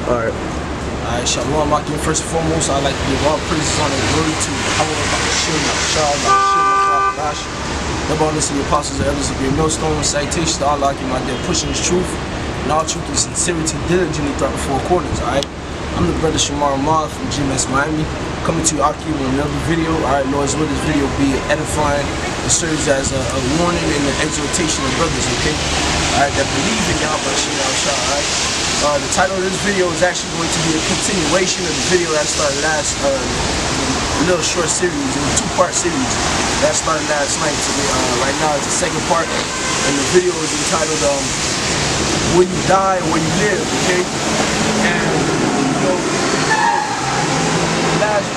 Alright. Alright, Shalom, Akim. First and foremost, I'd like to give all praises on and glory to the abundance of the apostles and elders of the millstone. Citations to Allah, Akim, out there pushing his truth and all truth and sincerity diligently throughout the four corners. Alright, I'm the brother Shamar Ahmad from GMS Miami, coming to you, Akim, with another video. Alright, Lord's will this video be edifying. It serves as a warning and an exhortation of brothers, okay? Alright, that believe in Yahweh Shah, alright? The title of this video is actually going to be a continuation of the video that started last, little short series, a two-part series that started last night. So right now it's the second part, and the video is entitled "Will You Die or Will You Live?" Okay, and you know, the last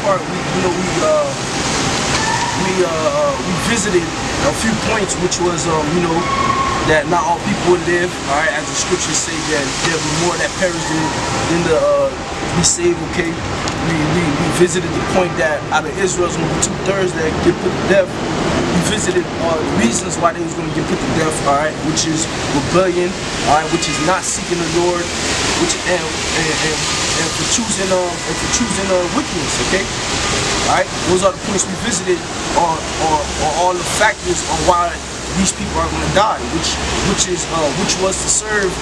part, we visited a few points, which was that not all people would live, alright, as the scriptures say that there'll be more that perish than the be saved, okay? We visited the point that out of Israel's going to be 2/3 that get put to death. We visited the reasons why they was going to get put to death, alright, which is rebellion, alright, which is not seeking the Lord, which and for choosing wickedness, okay? Alright, those are the points we visited on all the factors on why these people are going to die, which was to serve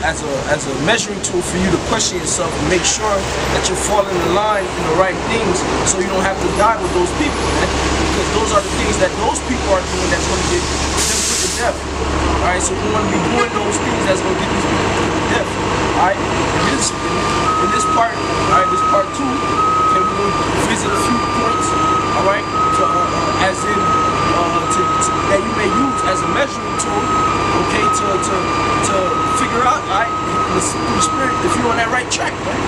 as a measuring tool for you to question yourself and make sure that you're falling in line in the right things, so you don't have to die with those people, because those are the things that those people are doing that's going to get them put to death. All right, so we want to be doing those things that's going to get these people put to death. All right, in this part, all right, this part 2, okay, we're going to visit a few points. All right, that you may use as a measuring tool, okay, to figure out, alright, through the spirit, if you're on that right track, right?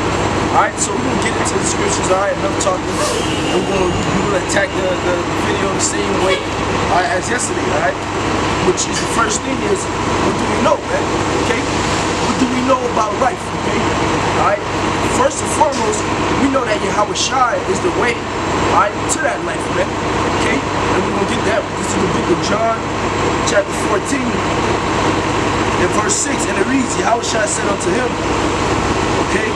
Alright, so we're gonna get into the scriptures, alright, enough talking. We're gonna attack the video the same way, alright, as yesterday, alright? Which is the first thing is, what do we know, man? Okay? What do we know about life, okay? Alright? First and foremost, we know that Yahweh Shai is the way, alright, to that life, man. Okay? And we're gonna get that. This is the book of John, chapter 14, and verse 6, and it reads, Yahweh Shai said unto him, okay,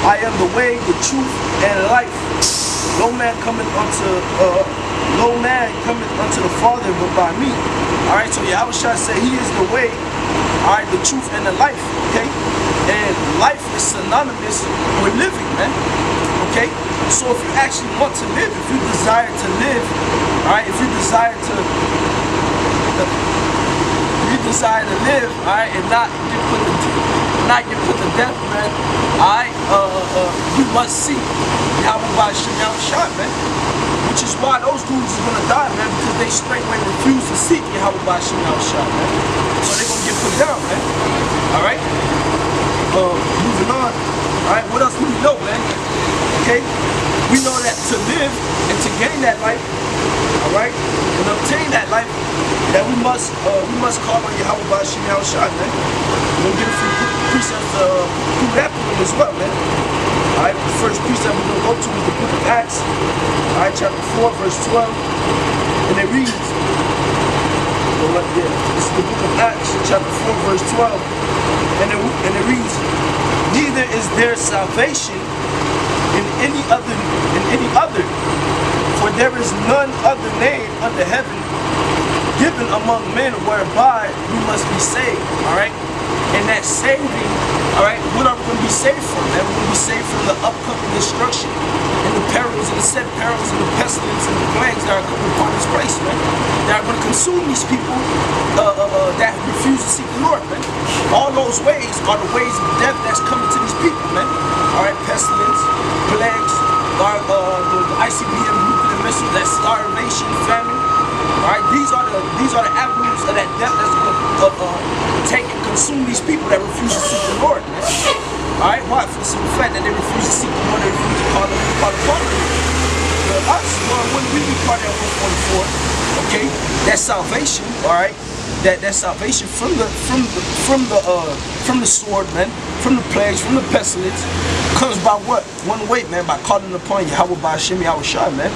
I am the way, the truth, and life. No man cometh unto the Father but by me. Alright, so Yahweh Shai said he is the way, alright, the truth, and the life, okay? And life is synonymous with living, man. Okay? So if you actually want to live, if you desire to live, alright, if you desire to live, alright, and not get put to death, man, alright, you must seek Yahweh Shai, man. Which is why those dudes is gonna die, man, because they straightway refuse to seek Yahweh Shai, man. So they're gonna get put down, man. Alright? Moving on. Alright, what else do we know, man? Okay? We know that to live and to gain that life, alright, and obtain that life, that we must call on Yahweh Shai, man. We're gonna get a few precepts through that point as well, man. Alright, the first precept we're gonna go to is the book of Acts, alright, chapter 4, verse 12, and it reads, this is the book of Acts, chapter 4, verse 12, and it reads, neither is there salvation in any other, for there is none other name under heaven given among men whereby we must be saved. Alright? And that saving, alright, what are we going to be saved from? Man? We're going to be saved from the upcoming destruction and the perils and the set perils and the pestilence and the plagues that are coming upon this place, man. That are going to consume these people that refuse to seek the Lord, man. All those ways are the ways of death that's coming to these people, man. Alright, pestilence, plagues, the ICBM nuclear missiles, that starvation, famine. Alright, these are the avenues of that death that's going to take and consume these people that refuse to seek the Lord, man. Alright, why? For the simple fact that they refuse to seek the Lord, they refuse to call upon him. Us, Lord, when we be part of that 144, okay, that salvation, alright, that salvation from the sword, man, from the plagues, from the pestilence, comes by what? One way, man, by calling upon Yahweh Ba'ashem Yahweh Shai, man.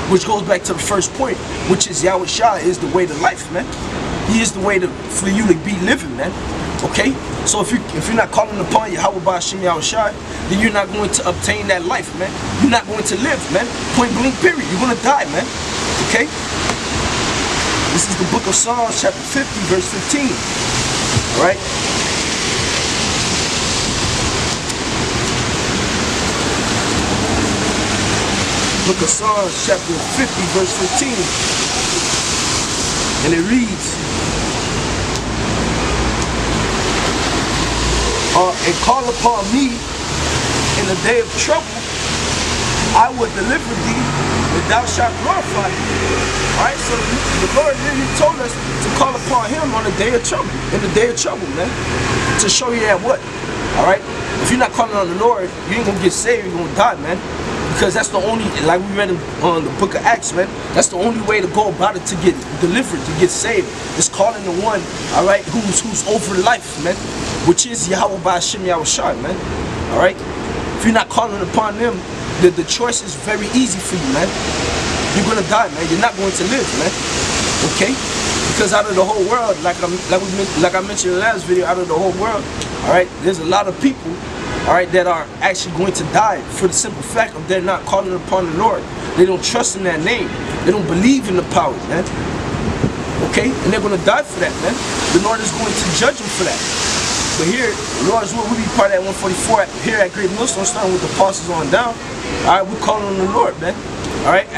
Which goes back to the first point, which is Yahweh Shai is the way to life, man. He is the way for you to be living, man. Okay? So if you're not calling upon Yahweh Ba'Shem Yahushai, then you're not going to obtain that life, man. You're not going to live, man. Point blank, period. You're going to die, man. Okay? This is the book of Psalms, chapter 50, verse 15. Alright? Book of Psalms, chapter 50, verse 15. And it reads, and call upon me in the day of trouble, I will deliver thee, and thou shalt glorify me. Alright, so the Lord literally told us to call upon him on the day of trouble, in the day of trouble, man. To show you that what? Alright? If you're not calling on the Lord, you ain't gonna get saved, you're gonna die, man. Because that's the only, like we read in the book of Acts, man, that's the only way to go about it, to get delivered, to get saved, is calling the one, alright, who's over life, man, which is Yahweh Ba'Shem Yahushai, man. Alright? If you're not calling upon them, the choice is very easy for you, man. You're gonna die, man. You're not going to live, man. Okay? Because out of the whole world, like I mentioned in the last video, out of the whole world, alright, there's a lot of people, alright, that are actually going to die for the simple fact of they're not calling upon the Lord. They don't trust in that name. They don't believe in the power, man. Okay? And they're going to die for that, man. The Lord is going to judge them for that. But here, the Lord's will, we be part of that 144 here at Great Millstone, starting with the apostles on down. Alright, we're calling on the Lord, man. Alright,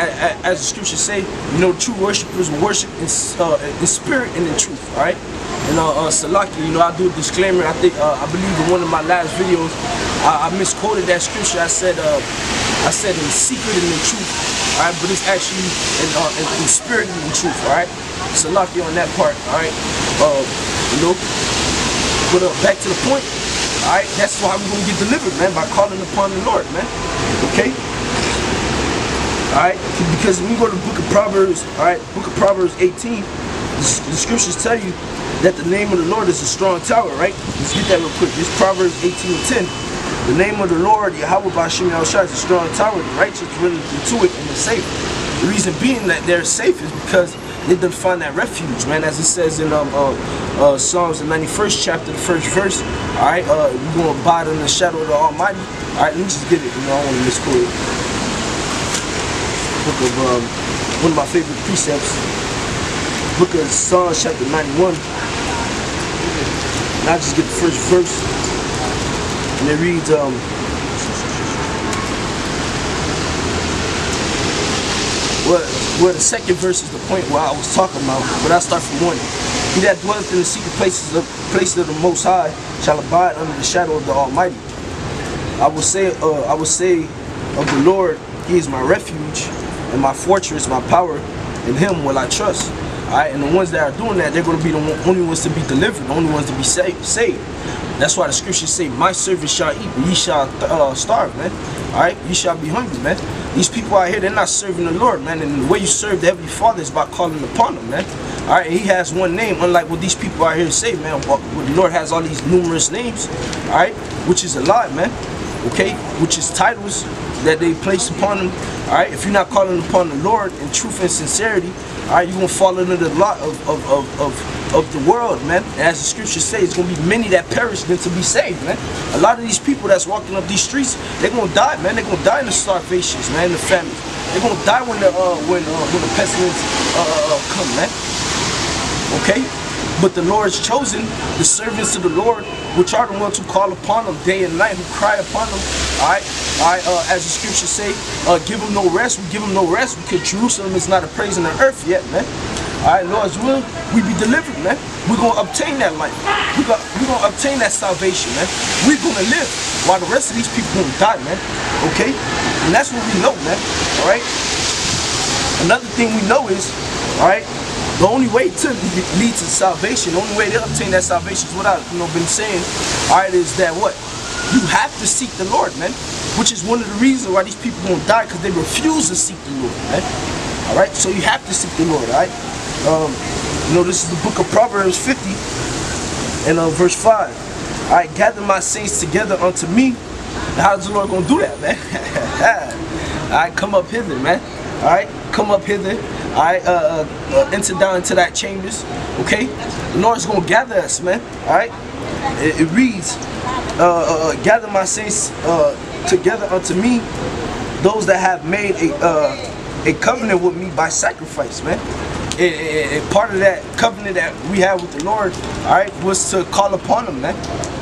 as the scriptures say, you know, true worshipers will worship in spirit and in truth. Alright? And Salaki, you know, I do a disclaimer. I think I believe in one of my last videos, I misquoted that scripture. I said in secret and in truth. Alright, but it's actually in spirit and in truth. Alright, Salaki on that part. Alright, you know. But back to the point. Alright, that's why we're gonna get delivered, man, by calling upon the Lord, man. Okay. Alright, because when you go to the book of Proverbs, alright, book of Proverbs 18, the scriptures tell you that the name of the Lord is a strong tower, right? Let's get that real quick. This is Proverbs 18:10. The name of the Lord, Yahweh Ba'Shem Yahushai, is a strong tower. The righteous run into it and is safe. The reason being that they're safe is because they done find that refuge, man. As it says in Psalms, the 91st chapter, the 1st verse. Alright, we're going to abide in the shadow of the Almighty. Alright, let me just get it. You know, I don't want to misquote it. Book of one of my favorite precepts. Book of Psalms, chapter 91. And I just get the first verse, and it reads, well, the second verse is the point where I was talking about, but I start from one. He that dwelleth in the secret places of the Most High shall abide under the shadow of the Almighty. I will say of the Lord, He is my refuge and my fortress, my power. In Him will I trust. Alright, and the ones that are doing that, they're going to be the only ones to be delivered, the only ones to be saved. That's why the scriptures say, my servants shall eat, but ye shall starve, man. Alright, ye shall be hungry, man. These people out here, they're not serving the Lord, man. And the way you serve the Heavenly Father is by calling upon Him, man. Alright, and He has one name, unlike what these people out here say, man. The Lord has all these numerous names, alright, which is a lie, man. Okay, which is titles that they place upon Him. Alright, if you're not calling upon the Lord in truth and sincerity, alright, you're going to fall under the lot of the world, man. And as the scriptures say, it's going to be many that perish than to be saved, man. A lot of these people that's walking up these streets, they're going to die, man. They're going to die in the starvations, man, in the famine. They're going to die when the pestilence come, man. Okay? But the Lord's chosen, the servants of the Lord, which are the ones who call upon Him day and night, who cry upon Him. Alright, as the scriptures say, give Him no rest. We give Him no rest because Jerusalem is not a praise in the earth yet, man. Alright, Lord's will, we be delivered, man. We're going to obtain that life. We're going to obtain that salvation, man. We're going to live while the rest of these people going to die, man. Okay? And that's what we know, man. Alright? Another thing we know is, alright, the only way to lead to salvation, the only way to obtain that salvation is what I've been saying, alright, is that what? You have to seek the Lord, man. Which is one of the reasons why these people gonna die, because they refuse to seek the Lord, man. Alright, so you have to seek the Lord, alright? You know, this is the book of Proverbs 50 and verse 5. Alright, gather my saints together unto me. Now, how's the Lord gonna do that, man? Alright, come up hither, man. Alright, come up hither. Alright, enter down into that chambers. Okay? The Lord's gonna gather us, man. Alright? It reads, gather my saints together unto me, those that have made a covenant with me by sacrifice, man. And part of that covenant that we have with the Lord, all right, was to call upon him, man.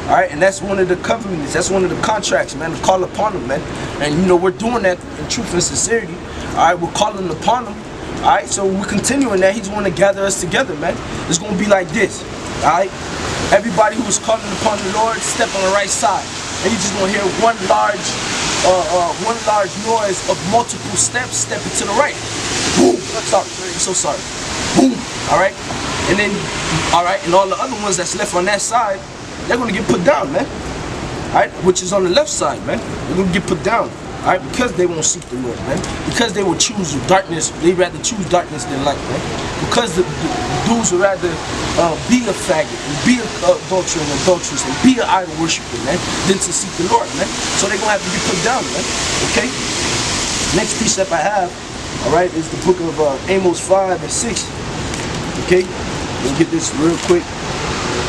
All right, and that's one of the covenants, that's one of the contracts, man, to call upon him, man. And you know, we're doing that in truth and sincerity. All right, we're calling upon him. All right, so we're continuing that. He's going to gather us together, man. It's going to be like this. All right, everybody who is calling upon the Lord, step on the right side, and you're just going to hear one large noise of multiple steps stepping to the right. Boom. Sorry, I'm so sorry. Boom. All right, and then, all right, and all the other ones that's left on that side, they're going to get put down, man. All right, which is on the left side, man. They're going to get put down. All right, because they won't seek the Lord, man. Because they will choose darkness. They rather choose darkness than light, man. Because the dudes would rather be a faggot, and be an adulterer and adulteress, and be an idol worshiper, man, than to seek the Lord, man. So they're going to have to be put down, man. Okay? Next precept I have, all right, is the book of Amos 5 and 6. Okay? Let me get this real quick.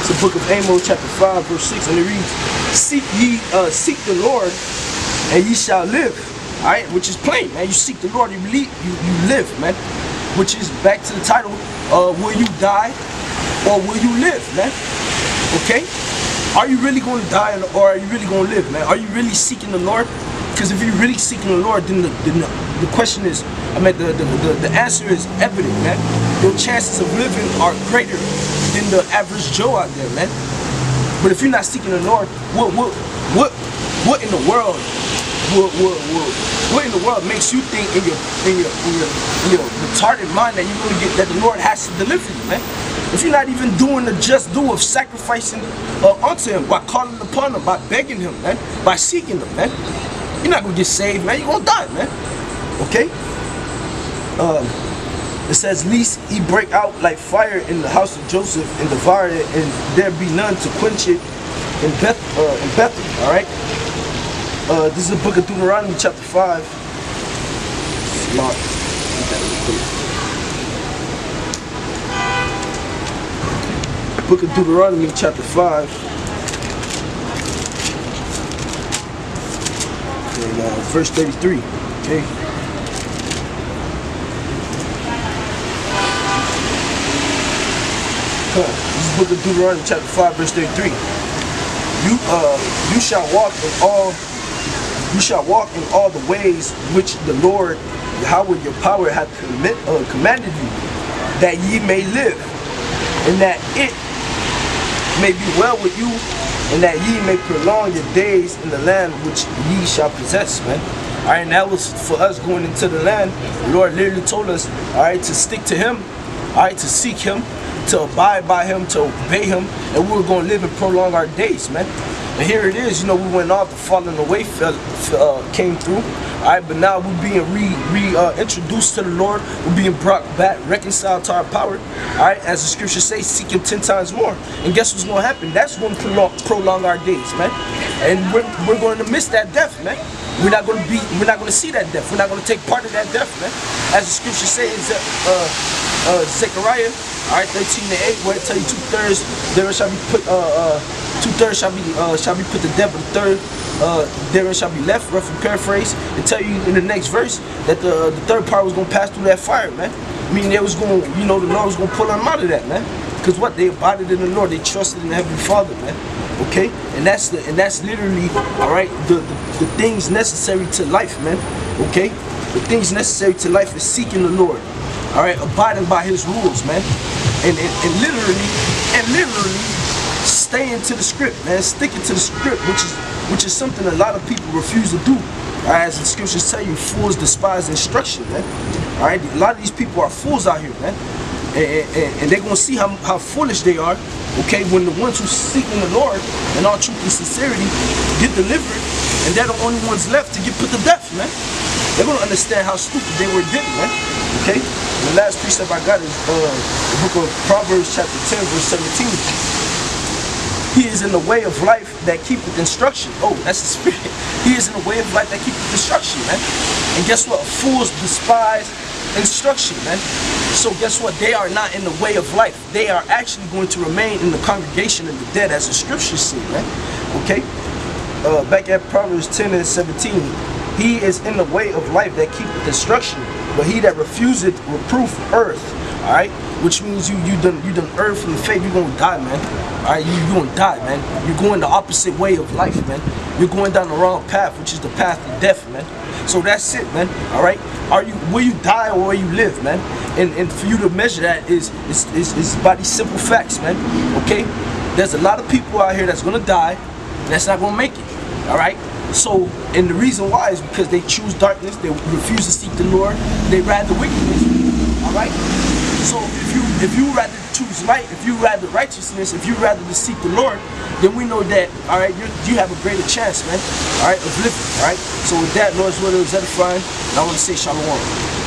It's the book of Amos chapter 5 verse 6, and it reads, seek the Lord, and ye shall live. All right, which is plain, man. You seek the Lord, you live, man. Which is back to the title, will you die or will you live, man? Okay? Are you really going to die or are you really going to live, man? Are you really seeking the Lord? Because if you're really seeking the Lord, then the question is, I mean, the answer is evident, man. Your chances of living are greater than the average Joe out there, man. But if you're not seeking the Lord, what in the world? What in the world makes you think in your retarded mind that you're gonna get that the Lord has to deliver you, man? If you're not even doing the just do of sacrificing unto Him, by calling upon Him, by begging Him, man, by seeking Him, man, you're not gonna get saved, man. You're gonna die, man. Okay? It says, "Lest he break out like fire in the house of Joseph and devour it, and there be none to quench it in Bethel." All right. This is the book of Deuteronomy, chapter 5. Book of Deuteronomy, chapter 5. And, verse 33. Okay. This is the book of Deuteronomy, chapter 5, verse 33. You shall walk in all the ways which the Lord Yahweh your power hath commanded you, that ye may live, and that it may be well with you, and that ye may prolong your days in the land which ye shall possess, man. Alright, and that was for us going into the land. The Lord literally told us, alright, to stick to Him, alright, to seek Him, to abide by Him, to obey Him, and we were going to live and prolong our days, man. And here it is, you know, we went off, the falling away came through, alright, but now we're being introduced to the Lord, we're being brought back, reconciled to our power, alright, as the scriptures say, seek Him 10 times more. And guess what's going to happen? That's going to prolong our days, man. And we're going to miss that death, man. We're not going to see that death. We're not going to take part of that death, man. As the scripture says, Zechariah, alright, 13:8, where it tell you 2/3 there shall be put 2/3 shall be put to death, but the third therein shall be left. Roughly paraphrase, and tell you in the next verse that the third part was gonna pass through that fire, man. I mean, they was gonna, you know, the Lord was gonna pull them out of that, man. Because what, they abided in the Lord, they trusted in the Heavenly Father, man. Okay, and that's literally, all right, the things necessary to life, man. Okay, the things necessary to life is seeking the Lord. All right, abiding by His rules, man, and literally staying to the script, man, sticking to the script, which is something a lot of people refuse to do. All right, as the scriptures tell you, fools despise instruction, man. All right, a lot of these people are fools out here, man, and they're gonna see how foolish they are. Okay, when the ones who seeking the Lord in all truth and sincerity get delivered, and they're the only ones left to get put to death, man. They're gonna understand how stupid they were getting, man. Okay. The last precept I got is the book of Proverbs chapter 10 verse 17. He is in the way of life that keepeth instruction. Oh, that's the spirit. He is in the way of life that keepeth instruction, man. And guess what? Fools despise instruction, man. So guess what? They are not in the way of life. They are actually going to remain in the congregation of the dead, as the scriptures say, man. Okay? Back at Proverbs 10 and 17, he is in the way of life that keepeth instruction, but he that refuseth reproof earth. Alright? Which means you done earth from the faith, you're gonna die, man. Alright, you gonna die, man. You're going the opposite way of life, man. You're going down the wrong path, which is the path of death, man. So that's it, man. Alright? Will you die or will you live, man? And for you to measure that is by these simple facts, man. Okay? There's a lot of people out here that's gonna die and that's not gonna make it. Alright? So, and the reason why is because they choose darkness, they refuse to seek the Lord, they rather wickedness. Alright? So if you rather choose light, if you rather righteousness, if you rather to seek the Lord, then we know that, alright, you have a greater chance, man, alright, of living, alright? So with that, Lord's will is edifying, and I want to say shalom.